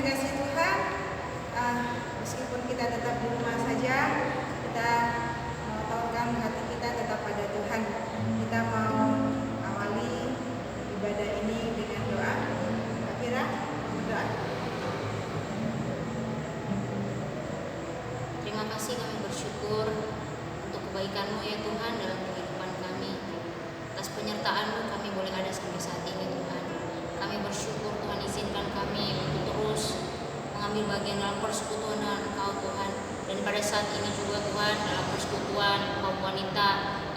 kasih Tuhan, meskipun kita tetap di rumah saja, kita tawarkan hati kita tetap pada Tuhan. Kita mau awali ibadah ini dengan doa. Kira berdoa. Terima kasih, kami bersyukur untuk kebaikan-Mu ya Tuhan dalam kehidupan kami. Atas penyertaan-Mu kami boleh ada sampai saat ini Tuhan. Kami bersyukur Tuhan, izinkan kami untuk terus mengambil bagian dalam persekutuan dengan Engkau Tuhan. Dan pada saat ini juga Tuhan, dalam persekutuan kaum wanita,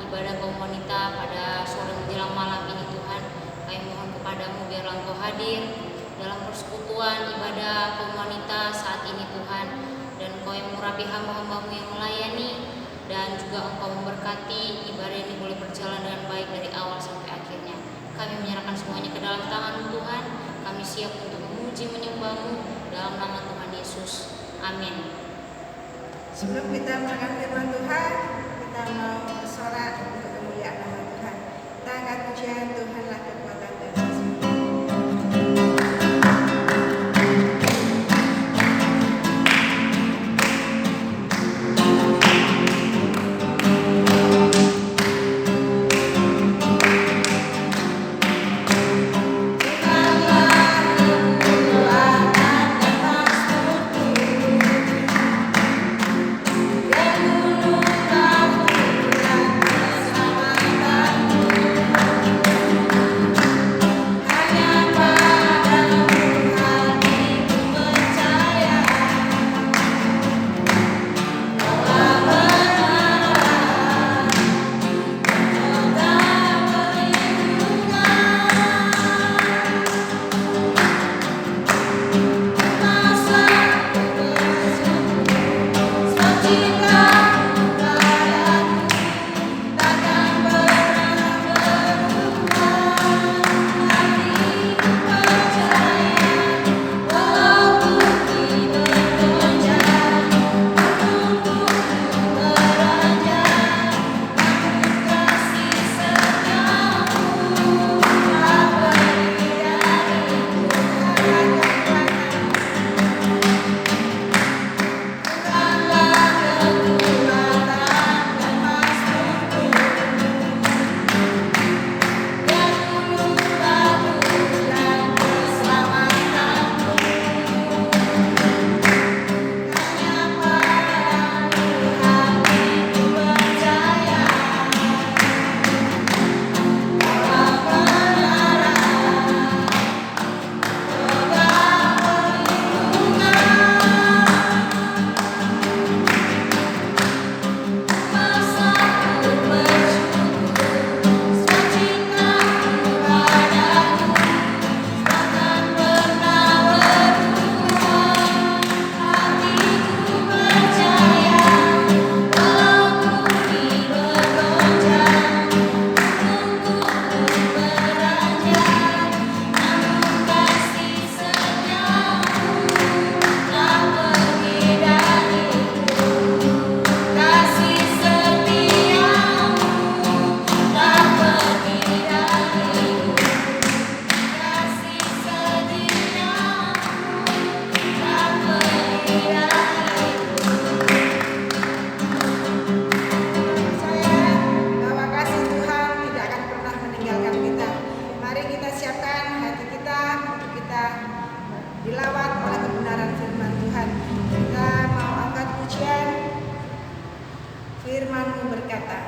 ibadah kaum wanita pada sore menjelang malam ini Tuhan, kami mohon kepadamu biarlah Engkau hadir dalam persekutuan ibadah kaum wanita saat ini Tuhan. Dan Engkau yang mengurapi hamba-hamba-Mu yang melayani, dan juga Engkau memberkati ibadah ini boleh berjalan dengan baik dari awal sampai akhirnya. Kami menyerahkan semuanya ke dalam tangan-Mu Tuhan. Kami siap untuk memuji menyembah-Mu dalam nama Tuhan Yesus. Amin. Sebelum kita mendengar firman Tuhan, kita mau bersorak untuk kemuliaan nama Tuhan. Kita angkat pujian, Tuhanlah kekuatan dan kasih. Dilawat oleh kebenaran firman Tuhan. Kita mau angkat pujian. Firman-Mu berkata,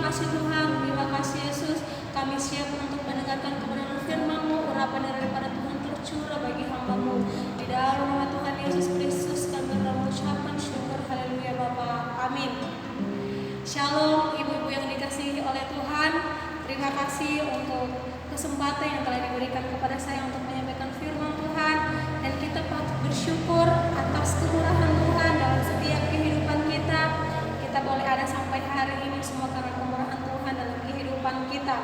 kasih Tuhan, terima kasih Yesus. Kami siap untuk mendengarkan kebenaran firman-Mu, urapan daripada Tuhan tercurah bagi hamba-Mu. Di dalam nama Tuhan Yesus Kristus kami mengucapkan syukur, haleluya Bapa, amin. Shalom ibu-ibu yang dikasihi oleh Tuhan. Terima kasih untuk kesempatan yang telah diberikan kepada saya untuk menyampaikan firman Tuhan. Dan kita patut bersyukur atas kemurahan Tuhan dalam setiap kehidupan kita. Kita boleh ada sampai hari ini semua karena kemurahan Tuhan dalam kehidupan kita.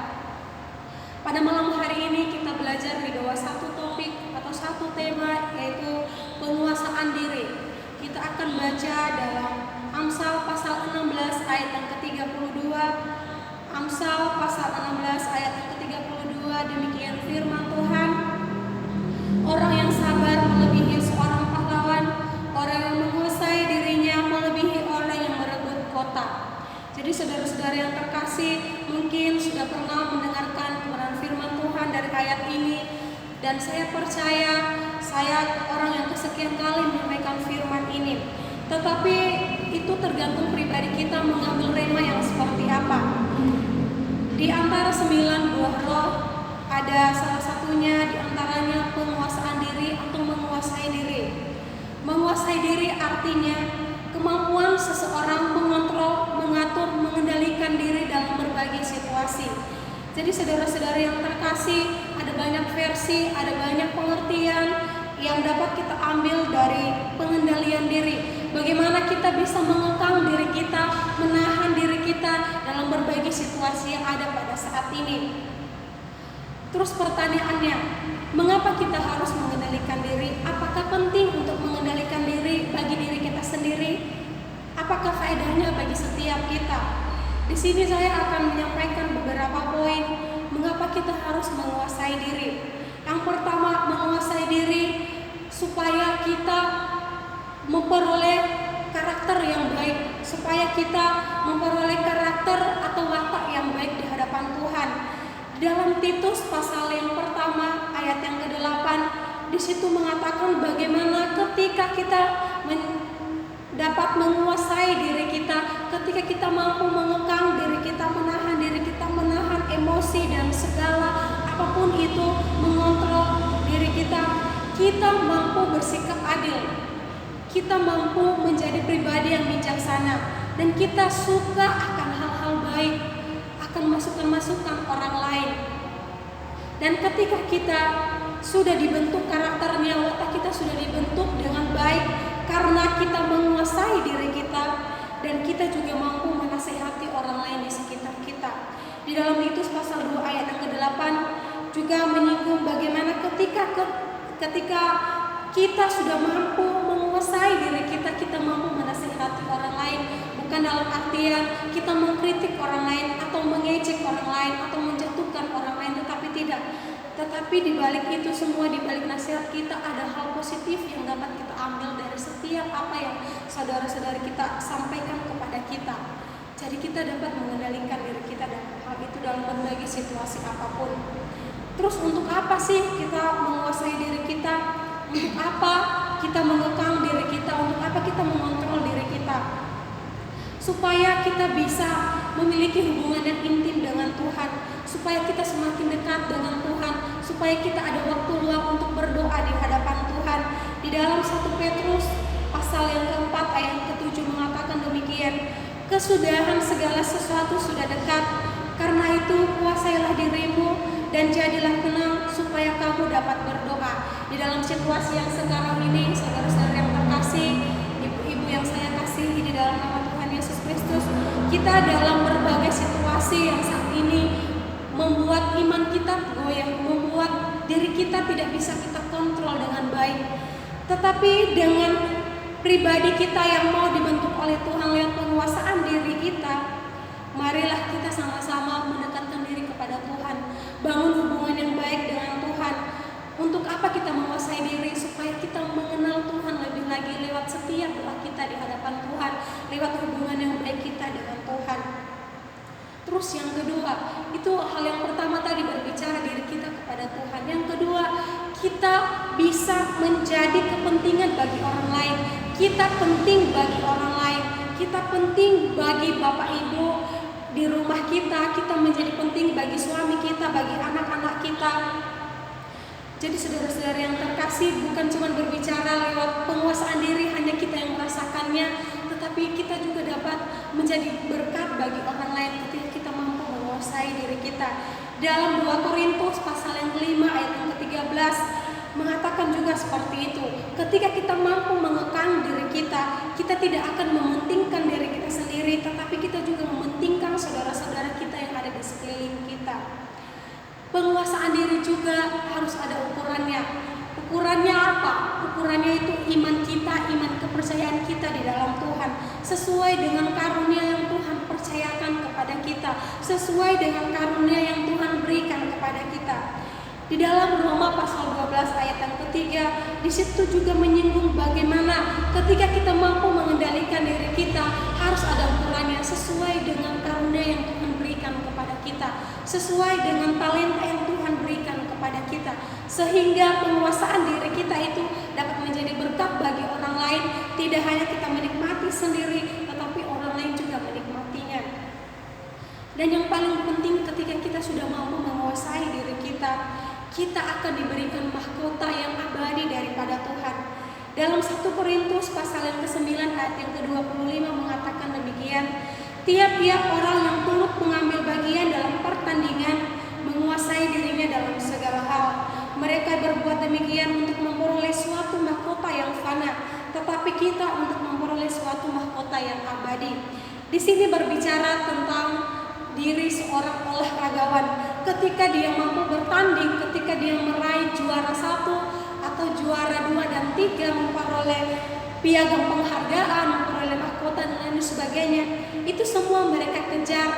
Pada malam hari ini kita belajar di bawah satu topik atau satu tema, yaitu penguasaan diri. Kita akan baca dalam Amsal pasal 16 ayat yang ke-32. Amsal pasal 16 ayat yang ke-32, demikian firman Tuhan. Orang yang sabar melebihi seorang pahlawan, orang yang menguasai dirinya melebihi orang yang merebut kota. Jadi saudara-saudara yang terkasih, mungkin sudah pernah mendengarkan kebenaran firman Tuhan dari ayat ini. Dan saya percaya saya orang yang kesekian kali menyampaikan firman ini. Tetapi itu tergantung pribadi kita mengambil rema yang seperti apa. Di antara 9 buah roh, ada salah satunya di antaranya penguasaan diri atau menguasai diri. Menguasai diri artinya kemampuan seseorang mengontrol, mengatur, mengendalikan diri dalam berbagai situasi. Jadi saudara-saudara yang terkasih, ada banyak versi, ada banyak pengertian yang dapat kita ambil dari pengendalian diri. Bagaimana kita bisa mengekang diri kita, menahan diri kita dalam berbagai situasi yang ada pada saat ini. Terus pertanyaannya, mengapa kita harus mengendalikan diri? Apakah penting untuk mengendalikan diri bagi diri kita sendiri? Apakah faedahnya bagi setiap kita? Di sini saya akan menyampaikan beberapa poin mengapa kita harus menguasai diri. Yang pertama, menguasai diri supaya kita memperoleh karakter yang baik, supaya kita memperoleh karakter atau watak yang baik di hadapan Tuhan. Dalam Titus pasal yang pertama ayat yang ke-8, di situ mengatakan bagaimana ketika kita dapat menguasai diri kita, ketika kita mampu mengekang diri kita, menahan diri kita, menahan emosi dan segala apapun itu, mengontrol diri kita, kita mampu bersikap adil, kita mampu menjadi pribadi yang bijaksana, dan kita suka akan hal-hal baik, akan masukan-masukan orang lain. Dan ketika kita sudah dibentuk karakternya, watak kita sudah dibentuk dengan baik karena kita menguasai diri kita, dan kita juga mampu menasihati orang lain di sekitar kita. Di dalam Titus pasal 2 ayat yang ke-8 juga menyinggung bagaimana ketika kita sudah mampu menguasai diri kita, kita mampu menasihati orang lain. Bukan dalam artian kita mengkritik orang lain atau mengejek orang lain atau menjatuhkan orang lain, tetapi tidak. Tetapi di balik itu semua, di balik nasihat kita, ada hal positif yang dapat kita ambil dari setiap apa yang saudara-saudari kita sampaikan kepada kita. Jadi kita dapat mengendalikan diri kita dan hal itu dalam berbagai situasi apapun. Terus untuk apa sih kita menguasai diri kita? Untuk apa kita mengekang diri kita? Untuk apa kita mengontrol diri kita? Supaya kita bisa memiliki hubungan yang intim dengan Tuhan, supaya kita semakin dekat dengan Tuhan, supaya kita ada waktu luang untuk berdoa di hadapan Tuhan. Di dalam 1 Petrus pasal yang keempat ayat yang ke-7 mengatakan demikian, kesudahan segala sesuatu sudah dekat, karena itu kuasailah dirimu dan jadilah tenang supaya kamu dapat berdoa. Di dalam situasi yang sekarang ini, saudara-saudara yang terkasih, ibu-ibu yang saya kasihi di dalam nama Tuhan Yesus Kristus, kita dalam berbagai situasi yang saat ini membuat iman kita goyah, membuat diri kita tidak bisa kita kontrol dengan baik. Tetapi dengan pribadi kita yang mau dibentuk oleh Tuhan lewat penguasaan diri kita, marilah kita sama-sama mendekatkan diri kepada Tuhan, bangun hubungan yang baik dengan Tuhan. Untuk apa kita menguasai diri? Supaya kita mengenal Tuhan lebih lagi lewat setiap doa kita di hadapan Tuhan, lewat hubungan yang baik kita dengan Tuhan. Terus yang kedua, itu hal yang pertama tadi berbicara diri kita kepada Tuhan. Yang kedua, kita bisa menjadi kepentingan bagi orang lain. Kita penting bagi orang lain. Kita penting bagi Bapak Ibu di rumah rumah kita, kita menjadi penting bagi suami kita, bagi anak-anak kita. Jadi saudara-saudara yang terkasih, bukan cuma berbicara lewat penguasaan diri, hanya kita yang merasakannya, tetapi kita juga dapat menjadi berkat bagi orang lain ketika kita mampu menguasai diri kita. Dalam 2 Korintus pasal yang 5 ayat yang ke-13 mengatakan juga seperti itu. Ketika kita mampu mengekang diri kita, kita tidak akan mementingkan diri kita sendiri, tetapi kita juga mementingkan saudara-saudara kita yang ada di sekeliling kita. Penguasaan diri juga harus ada ukurannya. Ukurannya apa? Ukurannya itu iman kita, iman kepercayaan kita di dalam Tuhan, sesuai dengan karunia yang Tuhan percayakan kepada kita, sesuai dengan karunia yang Tuhan berikan kepada kita. Di dalam Roma pasal 12 ayat yang ketiga, di situ juga menyinggung bagaimana ketika kita mampu mengendalikan diri kita, harus ada ukurannya sesuai dengan karunia yang Tuhan berikan kepada kita, sesuai dengan talenta yang Tuhan berikan kepada kita, sehingga penguasaan diri kita itu dapat menjadi berkat bagi orang lain. Tidak hanya kita menikmati sendiri, tetapi orang lain juga menikmatinya. Dan yang paling penting, ketika kita sudah mampu menguasai diri kita, kita akan diberikan mahkota yang abadi daripada Tuhan. Dalam 1 Korintus pasal yang ke-9 ayat yang ke-25 mengatakan demikian, tiap-tiap orang yang turut mengambil bagian dalam pertandingan menguasai dirinya dalam segala hal. Mereka berbuat demikian untuk memperoleh suatu mahkota yang fana, tetapi kita untuk memperoleh suatu mahkota yang abadi. Di sini berbicara tentang diri seorang olahragawan. Ketika dia mampu bertanding, ketika dia meraih juara 1 atau juara 2 dan 3, memperoleh piagam penghargaan, memperoleh mahkota dan lain sebagainya, itu semua mereka kejar.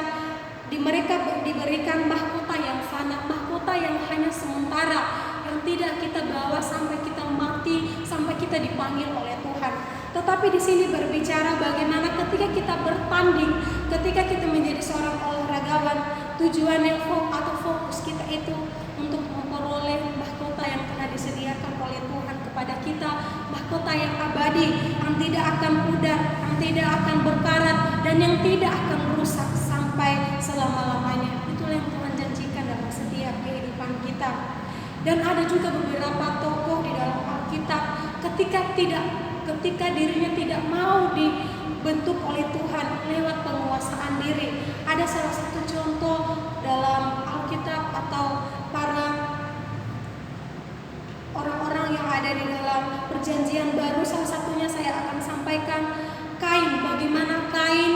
Mereka diberikan mahkota yang fana, mahkota yang hanya sementara, yang tidak kita bawa sampai kita mati, sampai kita dipanggil oleh Tuhan. Tetapi di sini berbicara bagaimana ketika kita bertanding, ketika kita menjadi seorang olahragawan, tujuan yang fokus kita itu untuk memperoleh mahkota yang telah disediakan oleh Tuhan kepada kita, mahkota yang abadi, yang tidak akan pudar, yang tidak akan berkarat, dan yang tidak akan rusak sampai selama-lamanya. Itulah yang Tuhan janjikan dalam setiap kehidupan kita. Dan ada juga beberapa tokoh di dalam Alkitab ketika dirinya tidak mau dibentuk oleh Tuhan lewat penguasaan diri. Ada salah satu contoh dalam Alkitab atau para orang-orang yang ada di dalam Perjanjian Baru. Salah satunya saya akan sampaikan Kain. Bagaimana Kain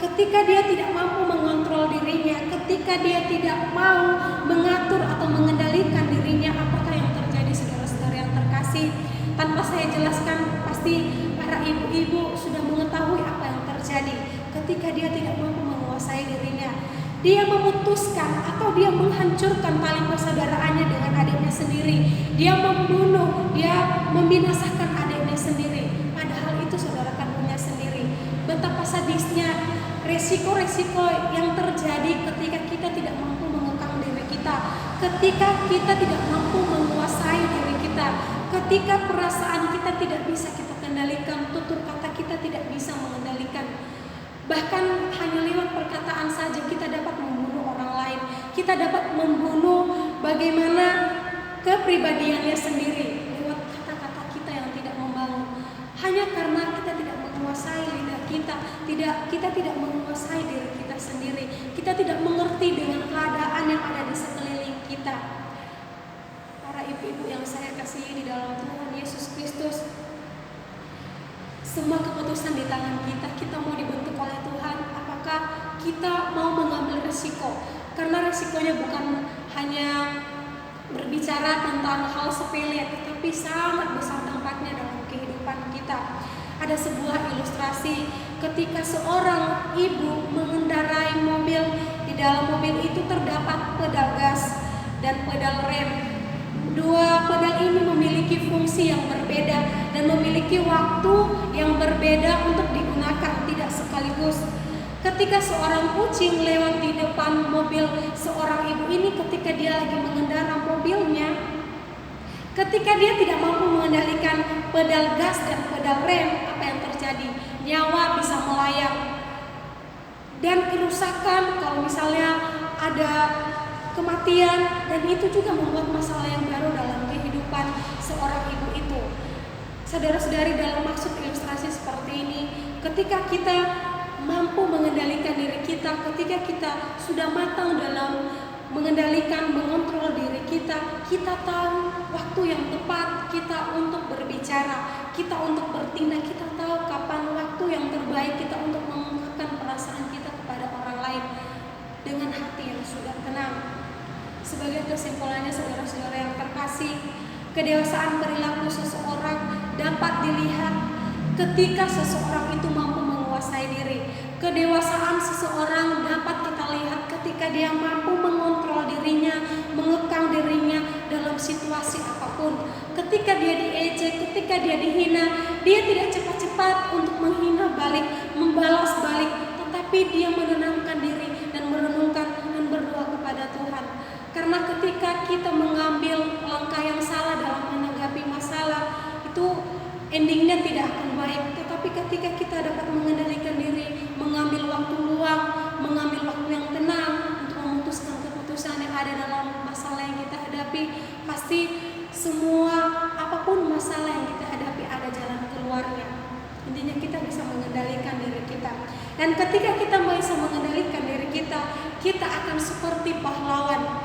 ketika dia tidak mampu mengontrol dirinya, ketika dia tidak mau mengatur atau mengendalikan dirinya, apakah yang terjadi saudara-saudara yang terkasih? Tanpa saya jelaskan, pasti para ibu-ibu sudah mengetahui apa yang terjadi ketika dia tidak mampu menguasai dirinya. Dia memutuskan atau dia menghancurkan tali persaudaraannya dengan adiknya sendiri. Dia membunuh, dia membinasakan adiknya sendiri. Padahal itu saudara kandungnya sendiri. Betapa sadisnya resiko-resiko yang terjadi ketika kita tidak mampu mengekang diri kita, ketika kita tidak mampu menguasai diri kita, ketika perasaan kita tidak bisa kita kendalikan, tutur kata kita tidak bisa mengendalikan. Bahkan hanya lewat perkataan saja kita dapat membunuh orang lain, kita dapat membunuh bagaimana kepribadiannya sendiri lewat kata-kata kita yang tidak membangun. Hanya karena kita tidak menguasai lidah kita tidak menguasai diri kita sendiri, kita tidak mengerti dengan keadaan yang ada di sekeliling kita. Para ibu-ibu yang saya kasihi di dalam Tuhan Yesus Kristus, semua keputusan di tangan kita. Kita mau dibentuk oleh Tuhan, apakah kita mau mengambil resiko? Karena resikonya bukan hanya berbicara tentang hal sepele, tetapi sangat besar dampaknya dalam kehidupan kita. Ada sebuah ilustrasi ketika seorang ibu mengendarai mobil. Di dalam mobil itu terdapat pedal gas dan pedal rem. Dua pedal ini memiliki fungsi yang berbeda dan memiliki waktu yang berbeda untuk digunakan, tidak sekaligus. Ketika seorang kucing lewat di depan mobil seorang ibu ini, ketika dia lagi mengendarai mobilnya, ketika dia tidak mampu mengendalikan pedal gas dan pedal rem, apa yang terjadi? Nyawa bisa melayang. dan kerusakan, kalau misalnya ada kematian, dan itu juga membuat masalah yang baru dalam kehidupan seorang ibu itu. Saudara-saudari, dalam maksud ilustrasi seperti ini, ketika kita mampu mengendalikan diri kita, ketika kita sudah matang dalam mengendalikan, mengontrol diri kita, kita tahu waktu yang tepat kita untuk berbicara, kita untuk bertindak, kita tahu kapan waktu yang terbaik kita untuk mengungkapkan perasaan kita kepada orang lain dengan hati yang sudah tenang. Sebagai kesimpulannya, saudara-saudara yang terkasih, kedewasaan perilaku seseorang dapat dilihat ketika seseorang itu mampu menguasai diri. Kedewasaan seseorang dapat kita lihat ketika dia mampu mengontrol dirinya, mengekang dirinya dalam situasi apapun. Ketika dia diejek, ketika dia dihina, dia tidak cepat-cepat untuk menghina balik, membalas balik, tetapi dia menenangkan diri dan merenungkan dan berdoa kepada Tuhan. Karena ketika kita mengambil langkah yang salah dalam menanggapi masalah, itu endingnya tidak akan baik. Tetapi ketika kita dapat mengendalikan diri, mengambil waktu luang, mengambil waktu yang tenang untuk memutuskan keputusan yang ada dalam masalah yang kita hadapi, pasti semua apapun masalah yang kita hadapi ada jalan keluarnya. Intinya kita bisa mengendalikan diri kita. Dan ketika kita bisa mengendalikan diri kita, kita akan seperti pahlawan.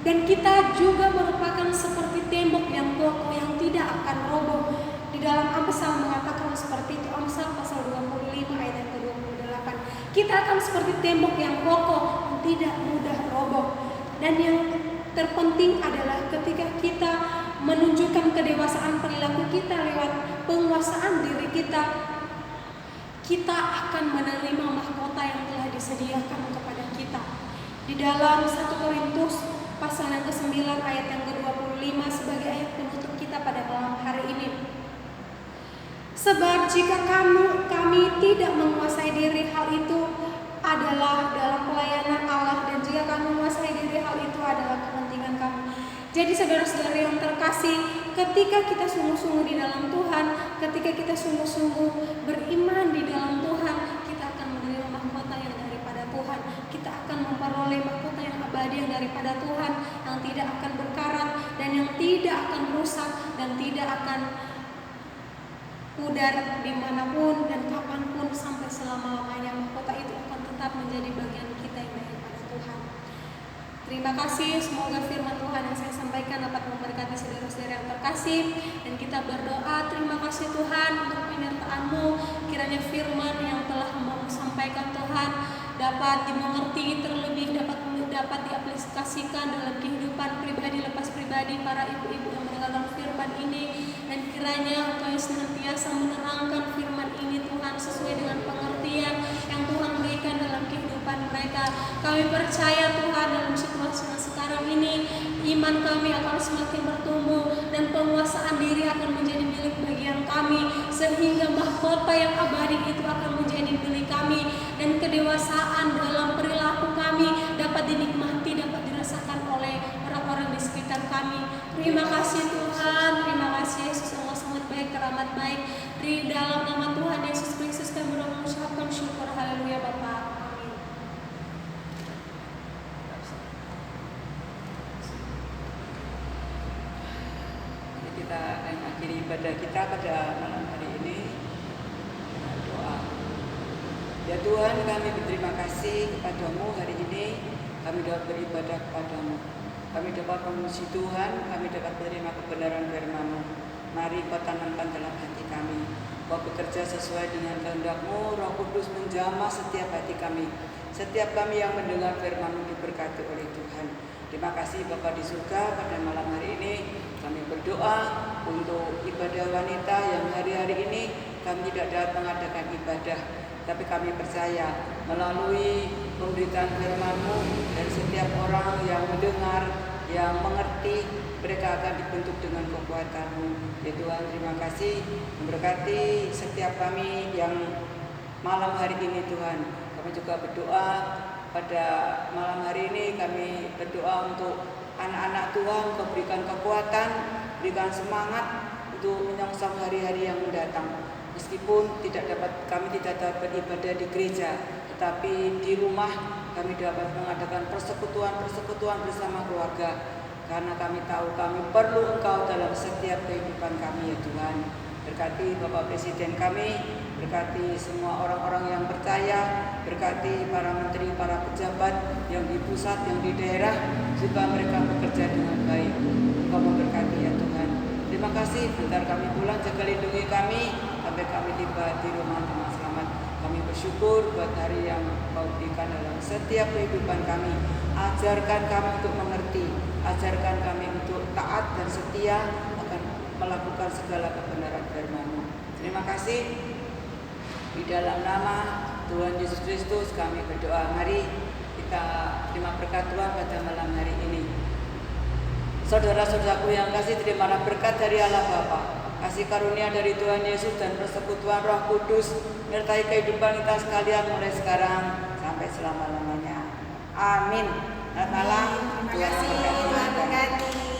Dan kita juga merupakan seperti tembok yang kokoh yang tidak akan roboh. Di dalam Amsal mengatakan seperti itu, Amsal pasal 25 ayat yang ke-28. Kita akan seperti tembok yang kokoh, yang tidak mudah roboh. Dan yang terpenting adalah ketika kita menunjukkan kedewasaan perilaku kita lewat penguasaan diri kita, kita akan menerima mahkota yang telah disediakan kepada kita. Di dalam 1 Korintus pasal yang ke-9 ayat yang ke-25 sebagai ayat penutup kita pada malam hari ini. Sebab jika kami tidak menguasai diri, hal itu adalah dalam pelayanan Allah, dan jika kami menguasai diri, hal itu adalah kepentingan kami. Jadi saudara-saudara yang terkasih, ketika kita sungguh-sungguh di dalam Tuhan, ketika kita sungguh-sungguh beriman di dalam Tuhan, kita akan menerima mahkota yang daripada Tuhan. Kita akan memperoleh mahkota yang abadi yang daripada Tuhan, yang tidak akan berkarat dan yang tidak akan rusak dan tidak akan pudar dimanapun dan kapanpun sampai selama-lamanya. Mahkota itu akan tetap menjadi bagian kita yang daripada Tuhan. Terima kasih, semoga firman Tuhan yang saya sampaikan dapat memberkati saudara-saudara yang terkasih. Dan kita berdoa, terima kasih Tuhan untuk penyertaan-Mu. Kiranya firman yang telah Mu sampaikan Tuhan dapat dimengerti, terlebih dapat diaplikasikan dalam kehidupan pribadi lepas pribadi para ibu-ibu yang mendengarkan firman ini. Dan kiranya Engkau senantiasa menerangkan firman ini Tuhan sesuai dengan pengertian yang Tuhan berikan dalam kehidupan mereka. Kami percaya Tuhan dalam situasi yang sekarang ini iman kami akan semakin bertumbuh dan penguasaan diri akan menjadi milik bagian kami, sehingga mahkota yang abadi itu akan menjadi milik kami, dan kedewasaan dalam perilaku kami dapat dinikmati, dapat dirasakan oleh orang-orang di sekitar kami. Terima kasih Tuhan, terima kasih Yesus, Allah sangat baik, teramat baik. Di dalam nama Tuhan Yesus Kristus kami mengucapkan syukur, haleluya Bapa. Amin. Kita akan akhiri ibadah kita pada malam hari ini dengan doa. Ya Tuhan, kami berterima kasih kepada-Mu hari ini. Kami dapat beribadah kepada-Mu. Kami dapat memuji Tuhan, kami dapat menerima kebenaran firman-Mu. Mari Kau tanamkan dalam hati kami. Kau bekerja sesuai dengan kehendak-Mu. Roh Kudus menjamah setiap hati kami. Setiap kami yang mendengar firman-Mu diberkati oleh Tuhan. Terima kasih Bapa di surga, pada malam hari ini kami berdoa untuk ibadah wanita yang hari-hari ini kami tidak dapat mengadakan ibadah, tapi kami percaya melalui pemberitaan firman-Mu dan setiap orang yang mendengar, yang mengerti, mereka akan dibentuk dengan kekuatan-Mu. Ya Tuhan, terima kasih, memberkati setiap kami yang malam hari ini Tuhan. Kami juga berdoa pada malam hari ini, kami berdoa untuk anak-anak Tuhan, Kau berikan kekuatan, berikan semangat untuk menyongsong hari-hari yang mendatang. Meskipun kami tidak dapat beribadah di gereja, tetapi di rumah kami dapat mengadakan persekutuan bersama keluarga. Karena kami tahu kami perlu Engkau dalam setiap kehidupan kami ya Tuhan. Berkati Bapak Presiden kami, berkati semua orang-orang yang percaya, berkati para menteri, para pejabat yang di pusat, yang di daerah, supaya mereka bekerja dengan baik. Engkau memberkati ya Tuhan. Terima kasih, bentar kami pulang, jaga lindungi kami sampai kami tiba di rumah dengan selamat. Kami bersyukur buat hari yang Kau berikan dalam setiap kehidupan kami. Ajarkan kami untuk mengerti, ajarkan kami untuk taat dan setia akan melakukan segala kebenaran firman-Mu. Terima kasih. Di dalam nama Tuhan Yesus Kristus kami berdoa. Mari kita terima berkat Tuhan pada malam hari ini. Saudara-saudaraku yang kasih, terimalah berkat dari Allah Bapa, kasih karunia dari Tuhan Yesus dan persekutuan Roh Kudus menyertai kehidupan kita sekalian mulai sekarang sampai selama-lamanya. Amin. Selamat malam. Terima kasih. Tuhan berkati.